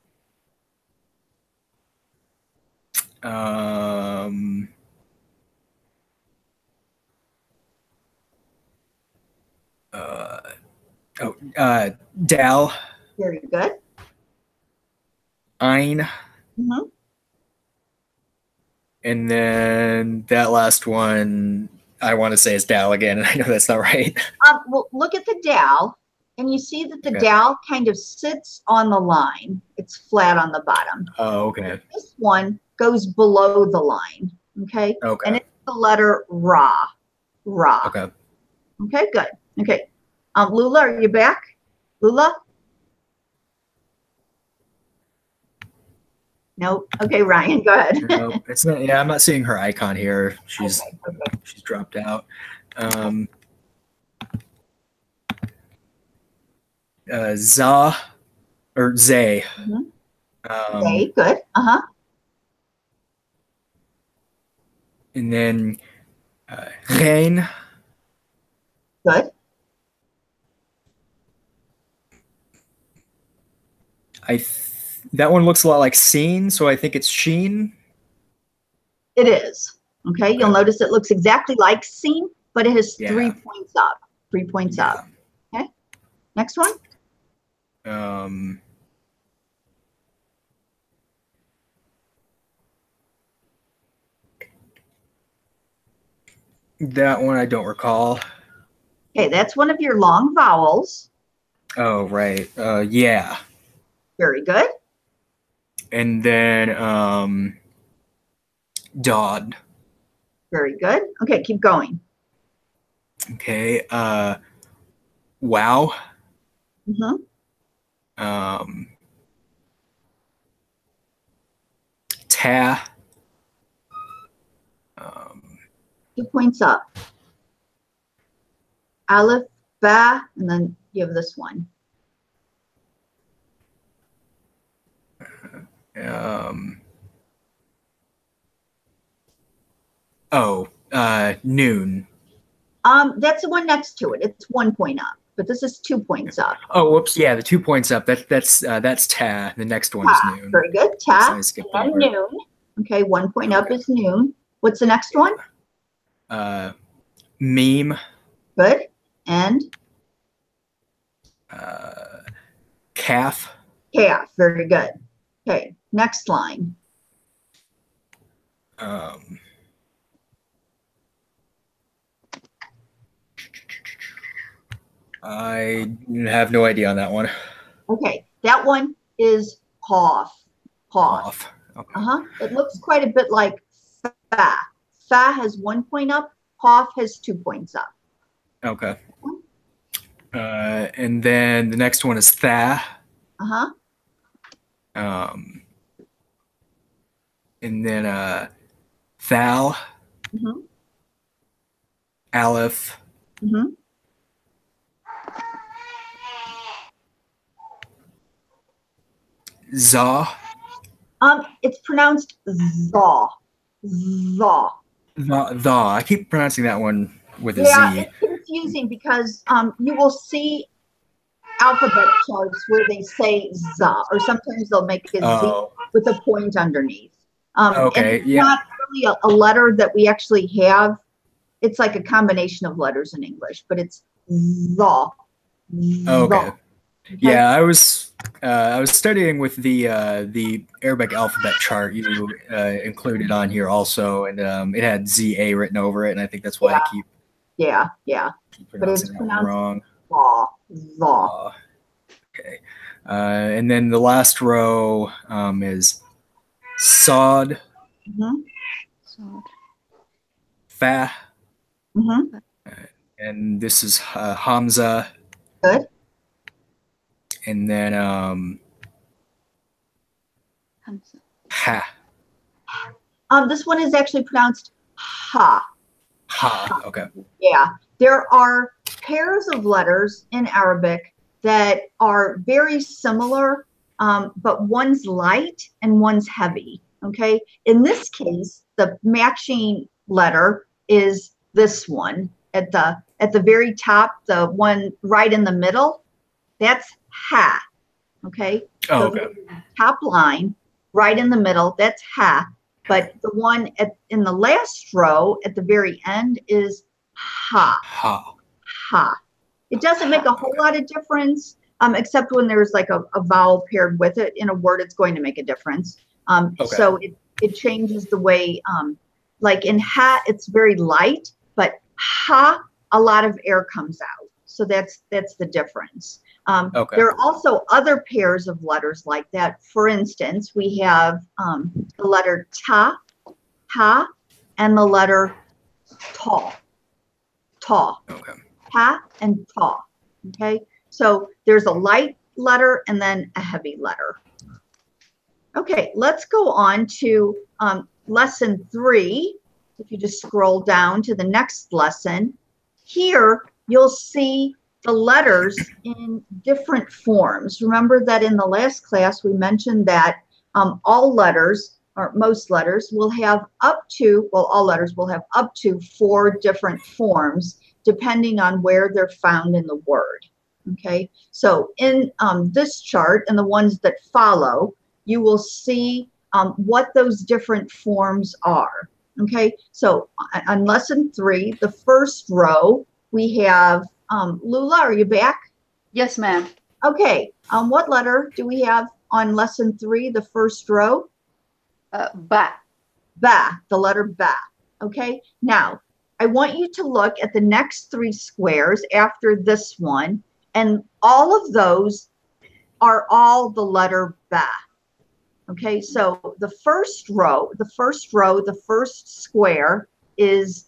B: Dal.
A: Very good.
B: Ein.
A: Mhm.
B: And then that last one, I want to say is Dal again, and I know that's not right.
A: Well, look at the dal, and you see that the
B: Okay.
A: dal kind of sits on the line. It's flat on the bottom.
B: Oh, okay.
A: This one goes below the line, okay?
B: Okay.
A: And it's the letter Ra. Ra.
B: Okay.
A: Okay, good. Okay. Lula, are you back? Lula? No. Okay, Ryan, go ahead.
B: No, it's not. Yeah, I'm not seeing her icon here. She's
A: Okay.
B: she's dropped out. Za or Zay.
A: Okay, good. Uh-huh.
B: And then rain.
A: Good.
B: That one looks a lot like seen, so I think it's sheen.
A: It is. Okay. You'll notice it looks exactly like seen, but it has 3 points up. 3 points up. Okay. Next one.
B: That one I don't recall.
A: Okay, that's one of your long vowels.
B: Oh, right. Yeah.
A: Very good.
B: And then Dodd.
A: Very good. Okay, keep going.
B: Okay. Wow.
A: Mm-hmm.
B: Ta.
A: 2 points up. Aleph, ba, and then you have this one.
B: Noon.
A: That's the one next to it. It's 1 point up, but this is 2 points up.
B: Oh, whoops. Yeah, the 2 points up. That's ta. The next one is noon.
A: Very good. Ta
B: and
A: noon. Okay, 1 point up is noon. What's the next one?
B: Meme.
A: Good. And?
B: Calf.
A: Calf. Very good. Okay, next line.
B: I have no idea on that one.
A: Okay, that one is cough. Cough.
B: Okay.
A: It looks quite a bit like fa. Fa has 1 point up. Cough has 2 points up.
B: Okay. And then the next one is tha. And then thal. Aleph. Za.
A: It's pronounced za. Za.
B: The. I keep pronouncing that one with a
A: Z.
B: Z.
A: It's confusing because you will see alphabet charts where they say za, or sometimes they'll make a Z with a point underneath.
B: Okay,
A: and it's not really a letter that we actually have. It's like a combination of letters in English, but it's za.
B: Okay. Yeah, I was studying with the Arabic alphabet chart you included on here also, and it had ZA written over it, and I think that's why I keep
A: but it's pronounced
B: wrong.
A: Za.
B: Okay, and then the last row is Sod.
C: Sod.
B: Fa. And this is Hamza.
A: Good.
B: And then ha.
A: This one is actually pronounced ha.
B: Ha. Okay.
A: Yeah. There are pairs of letters in Arabic that are very similar, but one's light and one's heavy. Okay. In this case, the matching letter is this one at the very top, the one right in the middle. That's ha. Okay.
B: Oh,
A: so
B: okay.
A: Top line, right in the middle, that's ha. But the one in the last row at the very end is ha.
B: Ha.
A: Ha. It doesn't make a whole lot of difference, except when there's like a vowel paired with it. In a word, it's going to make a difference. So it changes the way, like in ha, it's very light, but ha, a lot of air comes out. So that's the difference. There are also other pairs of letters like that. For instance, we have the letter ta, ha, and the letter ta. Ta.
B: Okay.
A: Ta and ta. Okay. So there's a light letter and then a heavy letter. Okay, let's go on to lesson 3. If you just scroll down to the next lesson, here you'll see the letters in different forms. Remember that in the last class we mentioned that all letters or most letters, will have up to, well, all letters will have up to 4 different forms depending on where they're found in the word. Okay, so in this chart and the ones that follow, you will see what those different forms are. Okay, so on lesson 3, the first row, we have, Lula, are you back?
C: Yes, ma'am.
A: Okay, what letter do we have on lesson 3, the first row?
C: Ba.
A: Ba, the letter ba. Okay, now I want you to look at the next 3 squares after this one, and all of those are all the letter ba. Okay, so the first row, the first square is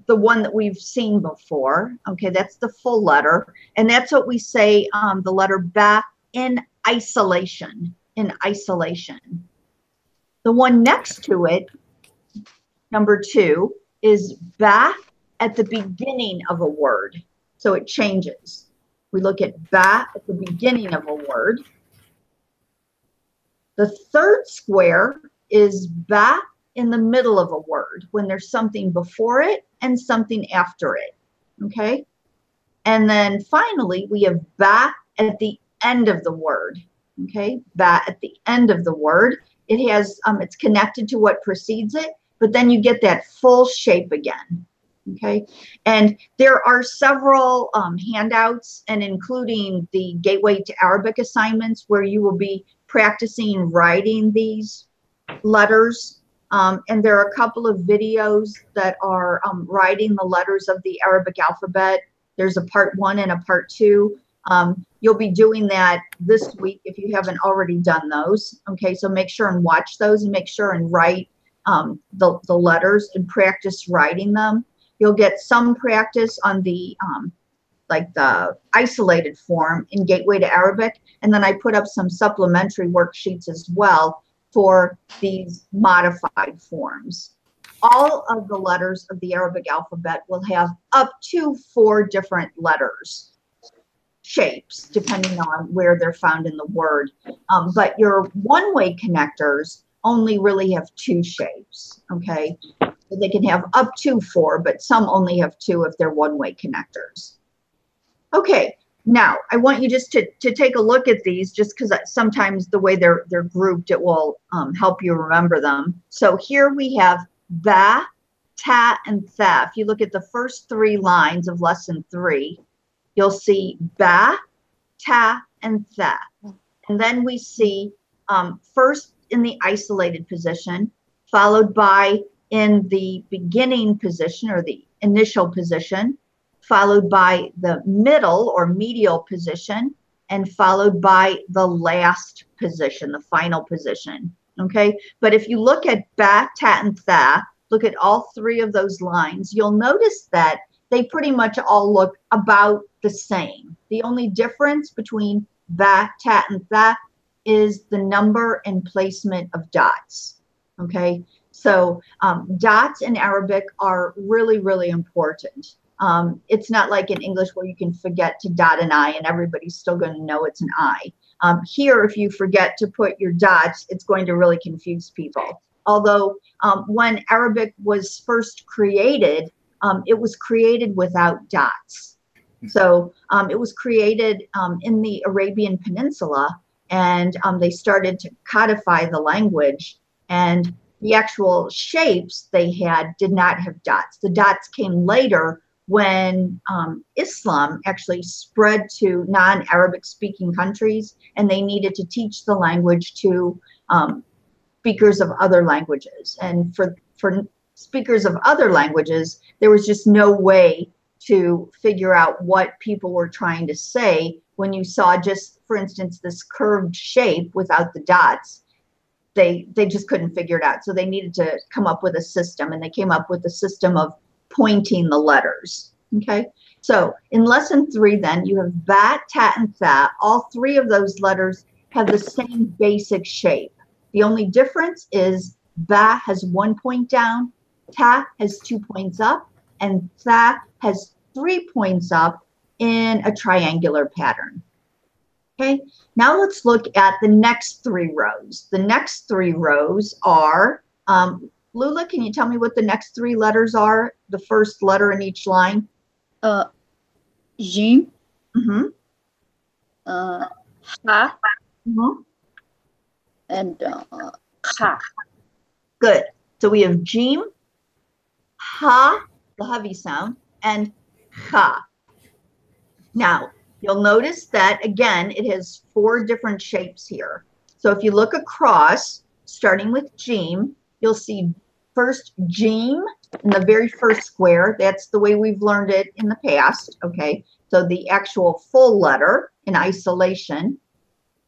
A: the one that we've seen before. Okay, that's the full letter, and that's what we say, the letter ba in isolation. In isolation. The one next to it, number 2, is ba at the beginning of a word. So it changes. We look at ba at the beginning of a word. The third square is ba in the middle of a word, when there's something before it and something after it. Okay? And then finally, we have ba at the end of the word. Okay? Ba at the end of the word. It has, it's connected to what precedes it, but then you get that full shape again. Okay, and there are several handouts, and including the Gateway to Arabic assignments, where you will be practicing writing these letters. And there are a couple of videos that are writing the letters of the Arabic alphabet. There's a part 1 and a part 2. You'll be doing that this week if you haven't already done those. Okay, so make sure and watch those, and make sure and write the letters and practice writing them. You'll get some practice on the like the isolated form in Gateway to Arabic, and then I put up some supplementary worksheets as well for these modified forms. All of the letters of the Arabic alphabet will have up to 4 different letters, shapes, depending on where they're found in the word. But your one-way connectors only really have 2 shapes, okay? They can have up to 4, but some only have 2 if they're one-way connectors. Okay, now I want you just to take a look at these, just because sometimes the way they're grouped, it will help you remember them. So here we have ba, ta, and tha. If you look at the first 3 lines of lesson 3, you'll see ba, ta, and tha. And then we see first in the isolated position, followed by in the beginning position or the initial position, followed by the middle or medial position, and followed by the last position, the final position. Okay, but if you look at ba, ta, and tha, look at all 3 of those lines, you'll notice that they pretty much all look about the same. The only difference between ba, ta, and tha is the number and placement of dots. Okay, so dots in Arabic are really, really important. It's not like in English where you can forget to dot an I and everybody's still going to know it's an I. Here, if you forget to put your dots, it's going to really confuse people. Although when Arabic was first created, it was created without dots. So it was created in the Arabian Peninsula, and they started to codify the language, and the actual shapes they had did not have dots. The dots came later when Islam actually spread to non-Arabic speaking countries, and they needed to teach the language to speakers of other languages. And for speakers of other languages, there was just no way to figure out what people were trying to say when you saw just, for instance, this curved shape without the dots. They just couldn't figure it out. So they needed to come up with a system, and they came up with a system of pointing the letters. Okay, so in lesson 3, then you have ba, ta, and tha. All 3 of those letters have the same basic shape. The only difference is ba has 1 point down, ta has 2 points up, and tha has 3 points up in a triangular pattern. Okay, now let's look at the next 3 rows. The next 3 rows are, Lula, can you tell me what the next 3 letters are? The first letter in each line?
C: Jim.
A: Mm-hmm.
C: Ha.
A: Mm-hmm.
C: And ha.
A: Good. So we have Jim, ha, the heavy sound, and ha. Now, you'll notice that, again, it has 4 different shapes here. So if you look across, starting with Jim, you'll see first Jim in the very first square. That's the way we've learned it in the past, okay? So the actual full letter in isolation,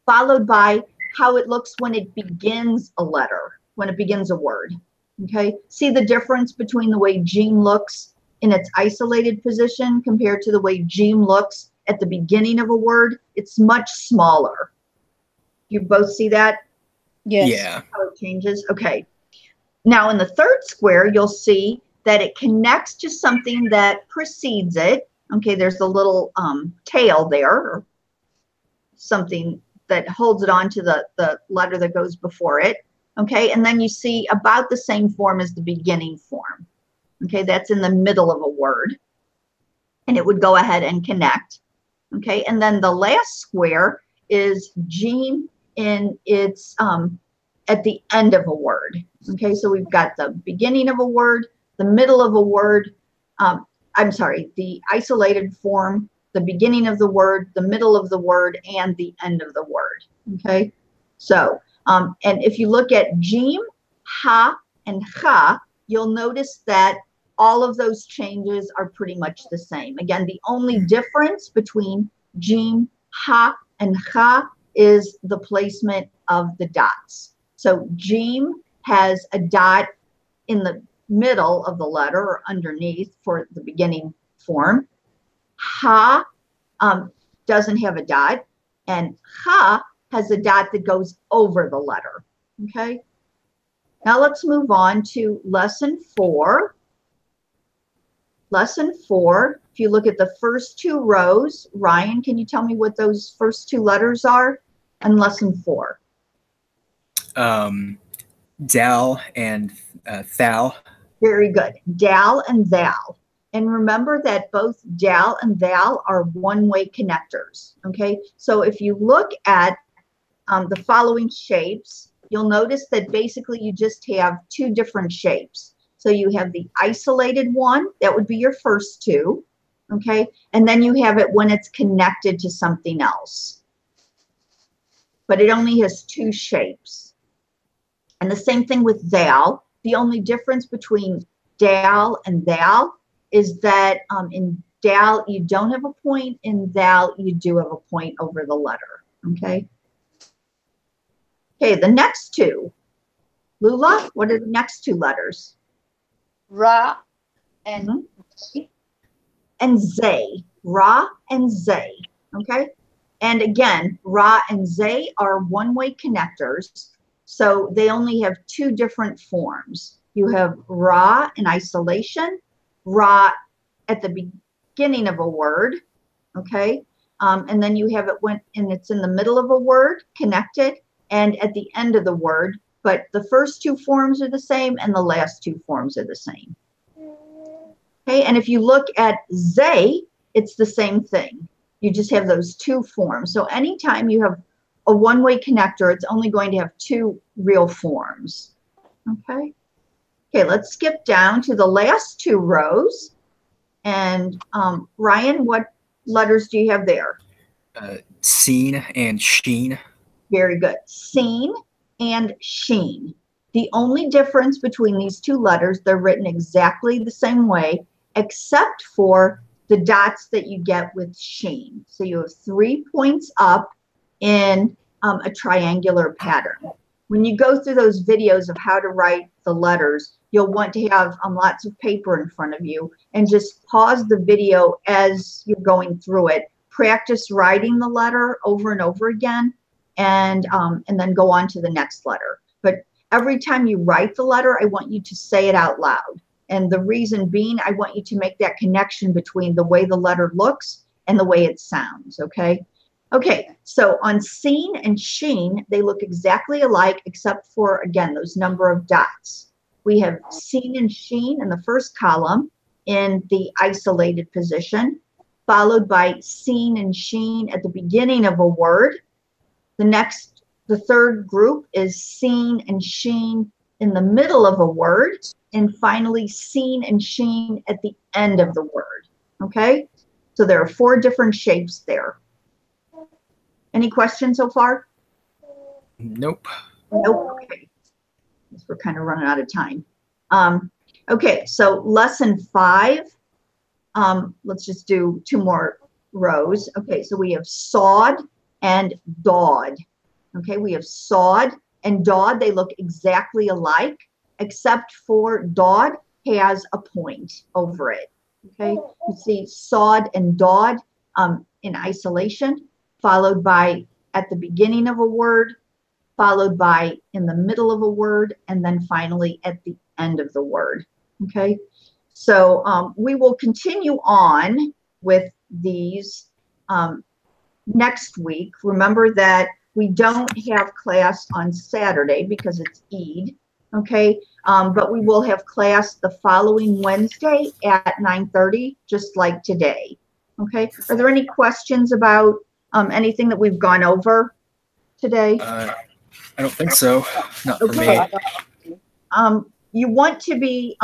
A: followed by how it looks when it begins a letter, when it begins a word, okay? See the difference between the way Jim looks in its isolated position compared to the way Jim looks at the beginning of a word? It's much smaller. You both see that?
C: Yes.
B: Yeah.
A: How it changes? Okay. Now in the third square, you'll see that it connects to something that precedes it. Okay, there's a little tail there, or something that holds it on to the letter that goes before it. Okay, and then you see about the same form as the beginning form. Okay, that's in the middle of a word. And it would go ahead and connect. Okay, and then the last square is Jim in its at the end of a word. Okay, so we've got the beginning of a word, the middle of a word, I'm sorry, the isolated form, the beginning of the word, the middle of the word, and the end of the word. Okay, so, and if you look at Jim, ha, and ha, you'll notice that all of those changes are pretty much the same. Again, the only difference between Jim, ha, and ha is the placement of the dots. So Jim has a dot in the middle of the letter or underneath for the beginning form. Ha doesn't have a dot, and ha has a dot that goes over the letter. Okay. Now let's move on to lesson 4. Lesson 4, if you look at the first 2 rows, Ryan, can you tell me what those first 2 letters are in lesson 4?
B: Dal and thou.
A: Very good. Dal and thou. And remember that both dal and thou are one-way connectors. Okay, so if you look at the following shapes, you'll notice that basically you just have 2 different shapes. So you have the isolated one, that would be your first 2, okay? And then you have it when it's connected to something else. But it only has 2 shapes. And the same thing with thou. The only difference between dal and thou is that in dal you don't have a point, in thou you do have a point over the letter, okay? Okay, the next 2. Lula, what are the next 2 letters?
C: Ra and
A: and zay, ra and zay, okay? And again, ra and zay are one-way connectors, so they only have 2 different forms. You have ra in isolation, ra at the beginning of a word, okay? And then you have it when and it's in the middle of a word, connected, and at the end of the word, but the first 2 forms are the same and the last 2 forms are the same. Okay, and if you look at zay, it's the same thing. You just have those 2 forms. So anytime you have a one-way connector, it's only going to have 2 real forms. Okay. Okay, let's skip down to the last 2 rows. And Ryan, what letters do you have there?
B: Seen and sheen.
A: Very good. Seen and sheen. The only difference between these 2 letters, they're written exactly the same way, except for the dots that you get with sheen. So you have 3 points up in a triangular pattern. When you go through those videos of how to write the letters, you'll want to have lots of paper in front of you and just pause the video as you're going through it. Practice writing the letter over and over again, and then go on to the next letter. But every time you write the letter, I want you to say it out loud. And the reason being, I want you to make that connection between the way the letter looks and the way it sounds, okay? Okay, so on seen and sheen, they look exactly alike except for, again, those number of dots. We have seen and sheen in the first column in the isolated position, followed by seen and sheen at the beginning of a word. The third group is seen and sheen in the middle of a word, and finally seen and sheen at the end of the word. Okay, so there are 4 different shapes there. Any questions so far?
B: Nope.
A: Nope. Okay. We're kind of running out of time. Okay, so lesson 5. Let's just do 2 more rows. Okay, so we have sawed and dawed. Okay, we have sawed and dawed. They look exactly alike, except for dawed has a point over it. Okay, you see sawed and dawed in isolation, followed by at the beginning of a word, followed by in the middle of a word, and then finally at the end of the word. Okay, so we will continue on with these next week. Remember that we don't have class on Saturday because it's Eid, okay? But we will have class the following Wednesday at 9:30, just like today, okay? Are there any questions about anything that we've gone over today?
B: I don't think so. Not for
A: Okay.
B: me.
A: You want to be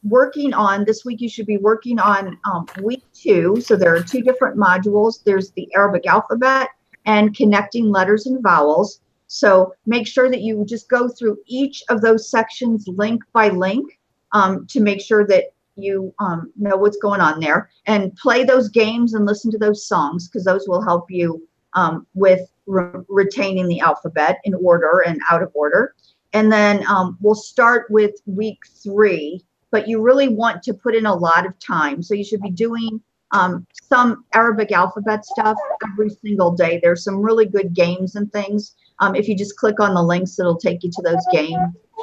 A: working on, this week you should be working on week 2. So there are 2 different modules. There's the Arabic alphabet and connecting letters and vowels. So make sure that you just go through each of those sections link by link to make sure that you know what's going on there, and play those games and listen to those songs, because those will help you with retaining the alphabet in order and out of order. And then we'll start with week 3, but you really want to put in a lot of time. So you should be doing some Arabic alphabet stuff every single day. There's some really good games and things. If you just click on the links, it'll take you to those games.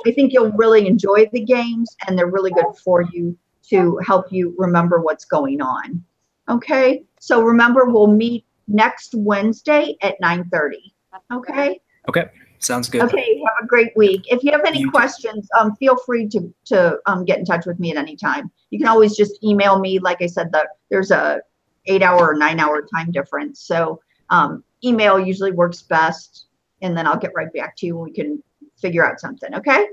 A: I think you'll really enjoy the games, and they're really good for you to help you remember what's going on. Okay, so remember, we'll meet next Wednesday at 9:30. Okay?
B: Okay, sounds good.
A: Okay, have a great week. If you have any questions, feel free to get in touch with me at any time. You can always just email me. Like I said, there's a 8-hour or 9-hour time difference. So email usually works best, and then I'll get right back to you and we can figure out something. Okay?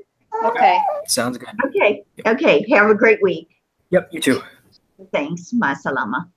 C: Okay.
B: Sounds good.
A: Okay. Okay. Have a great week.
B: Yep, you too.
A: Thanks. Ma salama.